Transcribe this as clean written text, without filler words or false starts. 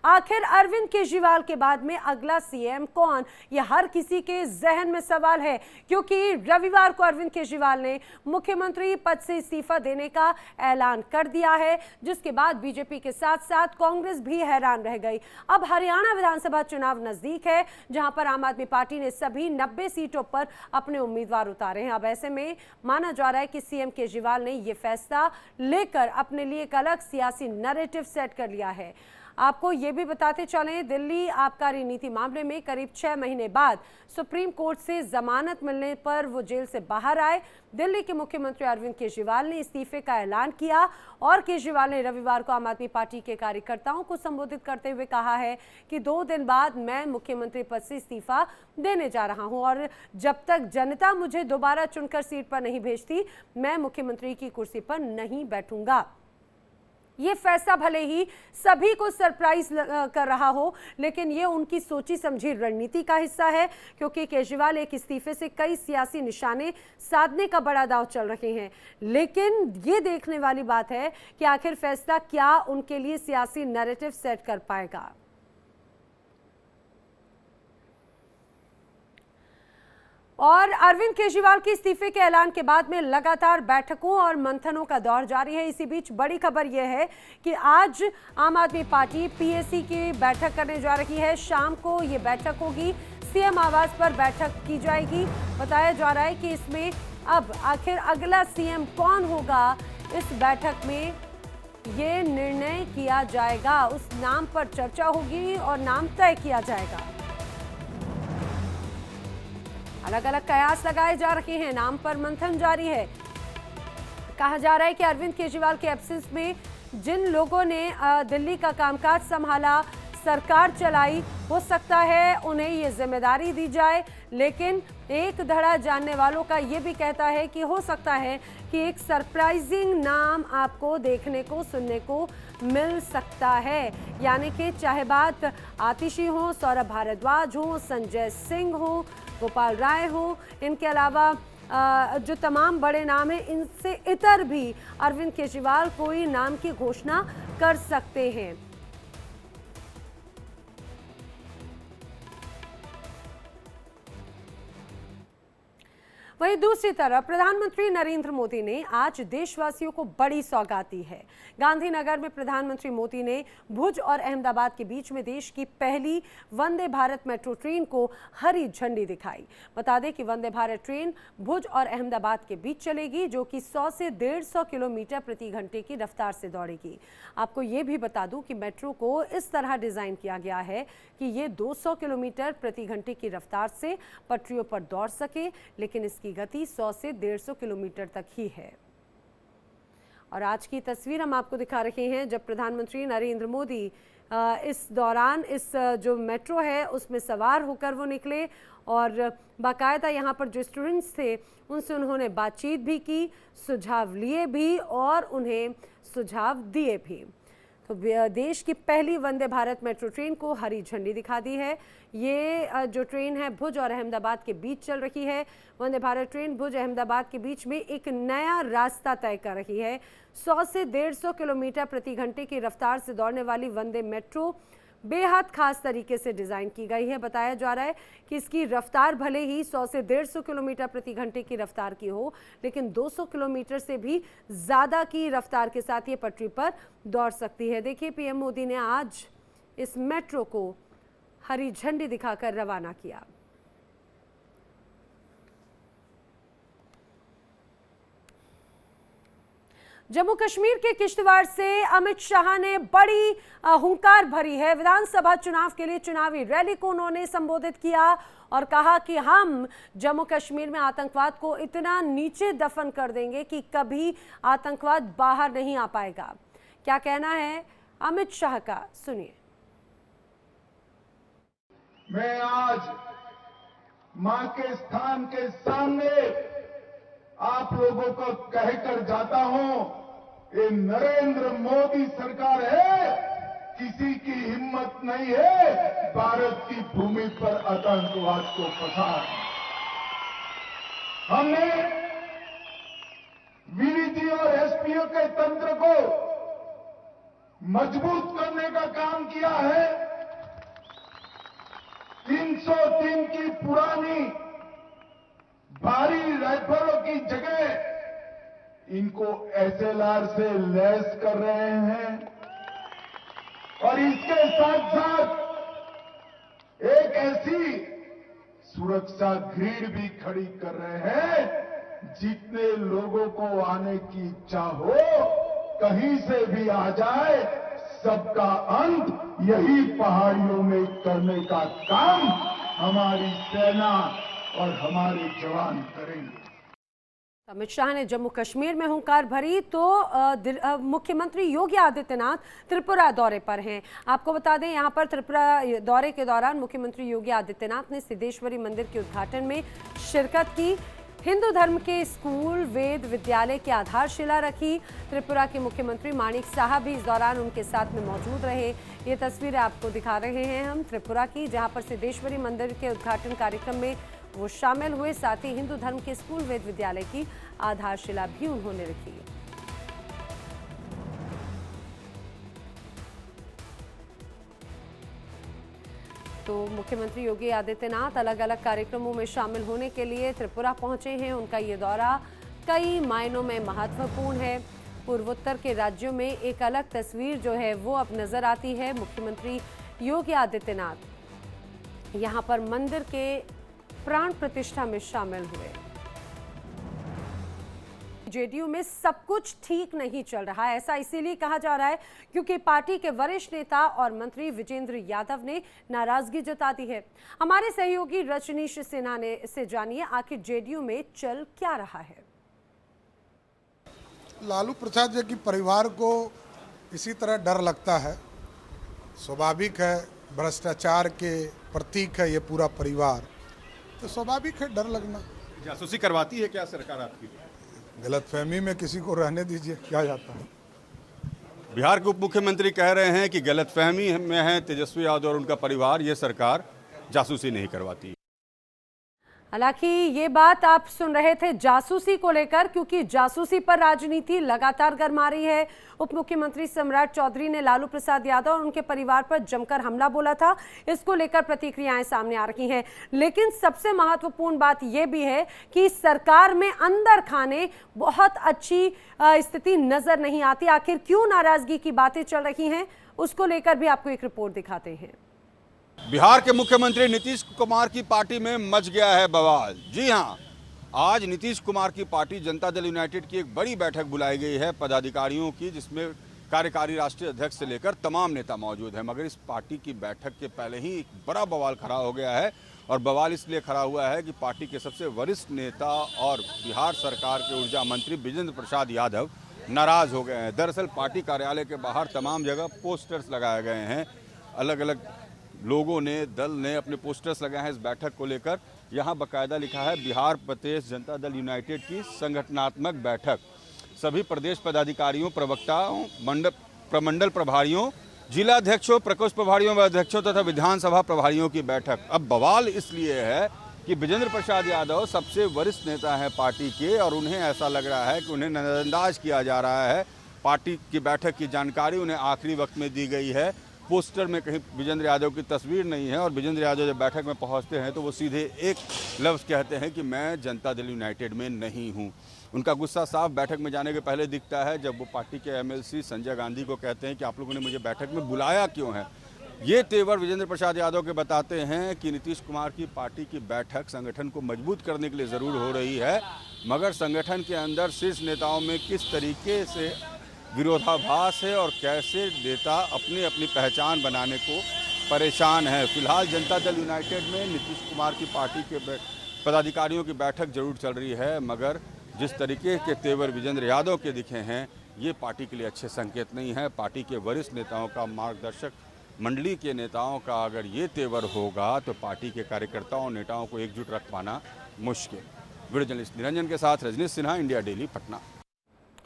आखिर अरविंद केजरीवाल के बाद में अगला सीएम कौन, यह हर किसी के जहन में सवाल है, क्योंकि रविवार को अरविंद केजरीवाल ने मुख्यमंत्री पद से इस्तीफा देने का ऐलान कर दिया है, जिसके बाद बीजेपी के साथ साथ कांग्रेस भी हैरान रह गई। अब हरियाणा विधानसभा चुनाव नजदीक है, जहां पर आम आदमी पार्टी ने सभी 90 सीटों पर अपने उम्मीदवार उतारे हैं। अब ऐसे में माना जा रहा है कि सीएम केजरीवाल ने यह फैसला लेकर अपने लिए एक अलग सियासी नैरेटिव सेट कर लिया है। आपको ये भी बताते चलें, दिल्ली आबकारी नीति मामले में करीब 6 महीने बाद सुप्रीम कोर्ट से जमानत मिलने पर वो जेल से बाहर आए। दिल्ली के मुख्यमंत्री अरविंद केजरीवाल ने इस्तीफे का ऐलान किया और केजरीवाल ने रविवार को आम आदमी पार्टी के कार्यकर्ताओं को संबोधित करते हुए कहा है कि 2 दिन बाद मैं मुख्यमंत्री पद से इस्तीफा देने जा रहा हूं और जब तक जनता मुझे दोबारा चुनकर सीट पर नहीं भेजती, मैं मुख्यमंत्री की कुर्सी पर नहीं बैठूंगा। ये फैसला भले ही सभी को सरप्राइज कर रहा हो, लेकिन ये उनकी सोची समझी रणनीति का हिस्सा है, क्योंकि केजरीवाल एक इस्तीफे से कई सियासी निशाने साधने का बड़ा दांव चल रहे हैं। लेकिन ये देखने वाली बात है कि आखिर फैसला क्या उनके लिए सियासी नैरेटिव सेट कर पाएगा। और अरविंद केजरीवाल के इस्तीफे के ऐलान के बाद में लगातार बैठकों और मंथनों का दौर जारी है। इसी बीच बड़ी खबर यह है कि आज आम आदमी पार्टी पीएसी की बैठक करने जा रही है। शाम को ये बैठक होगी, सीएम आवास पर बैठक की जाएगी। बताया जा रहा है कि इसमें अब आखिर अगला सीएम कौन होगा, इस बैठक में ये निर्णय किया जाएगा। उस नाम पर चर्चा होगी और नाम तय किया जाएगा। अलग अलग कयास लगाए जा रहे हैं, नाम पर मंथन जारी है। कहा जा रहा है कि अरविंद केजरीवाल के एब्सेंस में जिन लोगों ने दिल्ली का कामकाज संभाला, सरकार चलाई, हो सकता है उन्हें ये जिम्मेदारी दी जाए। लेकिन एक धड़ा जानने वालों का ये भी कहता है कि हो सकता है कि एक सरप्राइजिंग नाम आपको देखने को सुनने को मिल सकता है, यानी कि चाहे बात आतिशी हो, सौरभ भारद्वाज हो, संजय सिंह हो, गोपाल राय हो, इनके अलावा जो तमाम बड़े नाम हैं, इनसे इतर भी अरविंद केजरीवाल कोई नाम की घोषणा कर सकते हैं। वहीं दूसरी तरफ प्रधानमंत्री नरेंद्र मोदी ने आज देशवासियों को बड़ी सौगात दी है। गांधीनगर में प्रधानमंत्री मोदी ने भुज और अहमदाबाद के बीच में देश की पहली वंदे भारत मेट्रो ट्रेन को हरी झंडी दिखाई। बता दें कि वंदे भारत ट्रेन भुज और अहमदाबाद के बीच चलेगी, जो कि 100 से 150 किलोमीटर प्रति घंटे की रफ्तार से दौड़ेगी। आपको ये भी बता दूं कि मेट्रो को इस तरह डिजाइन किया गया है कि ये 200 किलोमीटर प्रति घंटे की रफ्तार से पटरियों पर दौड़ सके, लेकिन इसकी गति 100 से 150 किलोमीटर तक ही है। और आज की तस्वीर हम आपको दिखा रहे हैं, जब प्रधानमंत्री नरेंद्र मोदी इस दौरान इस जो मेट्रो है उसमें सवार होकर वो निकले और बाकायदा यहाँ पर जो स्टूडेंट्स थे उनसे उन्होंने बातचीत भी की, सुझाव लिए भी और उन्हें सुझाव दिए भी। तो देश की पहली वंदे भारत मेट्रो ट्रेन को हरी झंडी दिखा दी है। ये जो ट्रेन है भुज और अहमदाबाद के बीच चल रही है। वंदे भारत ट्रेन भुज अहमदाबाद के बीच में एक नया रास्ता तय कर रही है। 100 से 150 किलोमीटर प्रति घंटे की रफ्तार से दौड़ने वाली वंदे मेट्रो बेहद खास तरीके से डिज़ाइन की गई है। बताया जा रहा है कि इसकी रफ्तार भले ही 100 से 150 किलोमीटर प्रति घंटे की रफ्तार की हो, लेकिन 200 किलोमीटर से भी ज़्यादा की रफ्तार के साथ ये पटरी पर दौड़ सकती है। देखिए, पीएम मोदी ने आज इस मेट्रो को हरी झंडी दिखाकर रवाना किया। जम्मू कश्मीर के किश्तवाड़ से अमित शाह ने बड़ी हुंकार भरी है। विधानसभा चुनाव के लिए चुनावी रैली को उन्होंने संबोधित किया और कहा कि हम जम्मू कश्मीर में आतंकवाद को इतना नीचे दफन कर देंगे कि कभी आतंकवाद बाहर नहीं आ पाएगा। क्या कहना है अमित शाह का, सुनिए। मैं आज मां के स्थान के सामने आप लोगों को कहकर जाता हूं, ये नरेंद्र मोदी सरकार है, किसी की हिम्मत नहीं है भारत की भूमि पर आतंकवाद को फंसाना। हमने वीडीजी और एसपीओ के तंत्र को मजबूत करने का काम किया है। पुरानी भारी राइफलों की जगह इनको एसएलआर से लैस कर रहे हैं और इसके साथ साथ एक ऐसी सुरक्षा ग्रिड भी खड़ी कर रहे हैं जितने लोगों को आने की इच्छा हो कहीं से भी आ जाए, सबका अंत यही पहाड़ियों में करने का काम हमारी सेना और हमारे जवान करेंगे। अमित शाह ने जम्मू कश्मीर में हुंकार भरी तो मुख्यमंत्री योगी आदित्यनाथ त्रिपुरा दौरे पर हैं। आपको बता दें, यहां पर त्रिपुरा दौरे के दौरान मुख्यमंत्री योगी आदित्यनाथ ने सिद्धेश्वरी मंदिर के उद्घाटन में शिरकत की, हिंदू धर्म के स्कूल वेद विद्यालय की आधारशिला रखी। त्रिपुरा के मुख्यमंत्री माणिक साहा भी इस दौरान उनके साथ में मौजूद रहे। ये तस्वीरें आपको दिखा रहे हैं हम त्रिपुरा की, जहां पर सिद्धेश्वरी मंदिर के उद्घाटन कार्यक्रम में वो शामिल हुए। साथ ही हिंदू धर्म के स्कूल वेद विद्यालय की आधारशिला भी उन्होंने रखी। तो मुख्यमंत्री योगी आदित्यनाथ अलग अलग कार्यक्रमों में शामिल होने के लिए त्रिपुरा पहुंचे हैं। उनका ये दौरा कई मायनों में महत्वपूर्ण है। पूर्वोत्तर के राज्यों में एक अलग तस्वीर जो है वो अब नजर आती है। मुख्यमंत्री योगी आदित्यनाथ यहां पर मंदिर के प्राण प्रतिष्ठा में शामिल हुए। जेडीयू में सब कुछ ठीक नहीं चल रहा है, ऐसा इसीलिए कहा जा रहा है क्योंकि पार्टी के वरिष्ठ नेता और मंत्री विजेंद्र यादव ने नाराजगी जता दी है। हमारे सहयोगी रजनीश सिन्हा ने से जानिए आखिर जेडीयू में चल क्या रहा है। लालू प्रसाद जी की परिवार को इसी तरह डर लगता है, स्वाभाविक है। भ्रष्टाचार के प्रतीक है ये पूरा परिवार, तो स्वाभाविक है डर लगना। जासूसी करवाती है क्या सरकार आपकी? गलतफहमी में किसी को रहने दीजिए, क्या जाता है। बिहार के उप मुख्यमंत्री कह रहे हैं कि गलतफहमी में है तेजस्वी यादव और उनका परिवार, ये सरकार जासूसी नहीं करवाती। हालांकि ये बात आप सुन रहे थे जासूसी को लेकर, क्योंकि जासूसी पर राजनीति लगातार गरमा रही है। उप मुख्यमंत्री सम्राट चौधरी ने लालू प्रसाद यादव और उनके परिवार पर जमकर हमला बोला था। इसको लेकर प्रतिक्रियाएं सामने आ रही हैं, लेकिन सबसे महत्वपूर्ण बात यह भी है कि सरकार में अंदर खाने बहुत अच्छी स्थिति नजर नहीं आती। आखिर क्यों नाराजगी की बातें चल रही हैं, उसको लेकर भी आपको एक रिपोर्ट दिखाते हैं। बिहार के मुख्यमंत्री नीतीश कुमार की पार्टी में मच गया है बवाल। जी हां, आज नीतीश कुमार की पार्टी जनता दल यूनाइटेड की एक बड़ी बैठक बुलाई गई है पदाधिकारियों की, जिसमें कार्यकारी राष्ट्रीय अध्यक्ष से लेकर तमाम नेता मौजूद हैं। मगर इस पार्टी की बैठक के पहले ही एक बड़ा बवाल खड़ा हो गया है, और बवाल इसलिए खड़ा हुआ है कि पार्टी के सबसे वरिष्ठ नेता और बिहार सरकार के ऊर्जा मंत्री विजेंद्र प्रसाद यादव नाराज हो गए हैं। दरअसल पार्टी कार्यालय के बाहर तमाम जगह पोस्टर्स लगाए गए हैं। अलग अलग लोगों ने, दल ने अपने पोस्टर्स लगाए हैं इस बैठक को लेकर। यहाँ बाकायदा लिखा है बिहार प्रदेश जनता दल यूनाइटेड की संगठनात्मक बैठक, सभी प्रदेश पदाधिकारियों, प्रवक्ताओं, प्रमंडल प्रभारियों, जिला अध्यक्षों, प्रकोष्ठ प्रभारियों व अध्यक्षों तथा विधानसभा प्रभारियों की बैठक। अब बवाल इसलिए है कि विजेंद्र प्रसाद यादव सबसे वरिष्ठ नेता हैं पार्टी के, और उन्हें ऐसा लग रहा है कि उन्हें नजरअंदाज किया जा रहा है। पार्टी की बैठक की जानकारी उन्हें आखिरी वक्त में दी गई है। पोस्टर में कहीं विजेंद्र यादव की तस्वीर नहीं है, और विजेंद्र यादव जब बैठक में पहुंचते हैं तो वो सीधे एक लफ्ज़ कहते हैं कि मैं जनता दल यूनाइटेड में नहीं हूं। उनका गुस्सा साफ बैठक में जाने के पहले दिखता है, जब वो पार्टी के एमएलसी संजय गांधी को कहते हैं कि आप लोगों ने मुझे बैठक में बुलाया क्यों है। ये तेवर विजेंद्र प्रसाद यादव के बताते हैं कि नीतीश कुमार की पार्टी की बैठक संगठन को मजबूत करने के लिए ज़रूर हो रही है, मगर संगठन के अंदर शीर्ष नेताओं में किस तरीके से विरोधाभास है और कैसे नेता अपनी अपनी पहचान बनाने को परेशान है। फिलहाल जनता दल यूनाइटेड में नीतीश कुमार की पार्टी के पदाधिकारियों की बैठक जरूर चल रही है, मगर जिस तरीके के तेवर विजेंद्र यादव के दिखे हैं ये पार्टी के लिए अच्छे संकेत नहीं है। पार्टी के वरिष्ठ नेताओं का, मार्गदर्शक मंडली के नेताओं का अगर ये तेवर होगा तो पार्टी के कार्यकर्ताओं, नेताओं को एकजुट रख पाना मुश्किल। वीडियो जर्नलिस्ट निरंजन के साथ रजनीश सिन्हा, इंडिया डेली, पटना।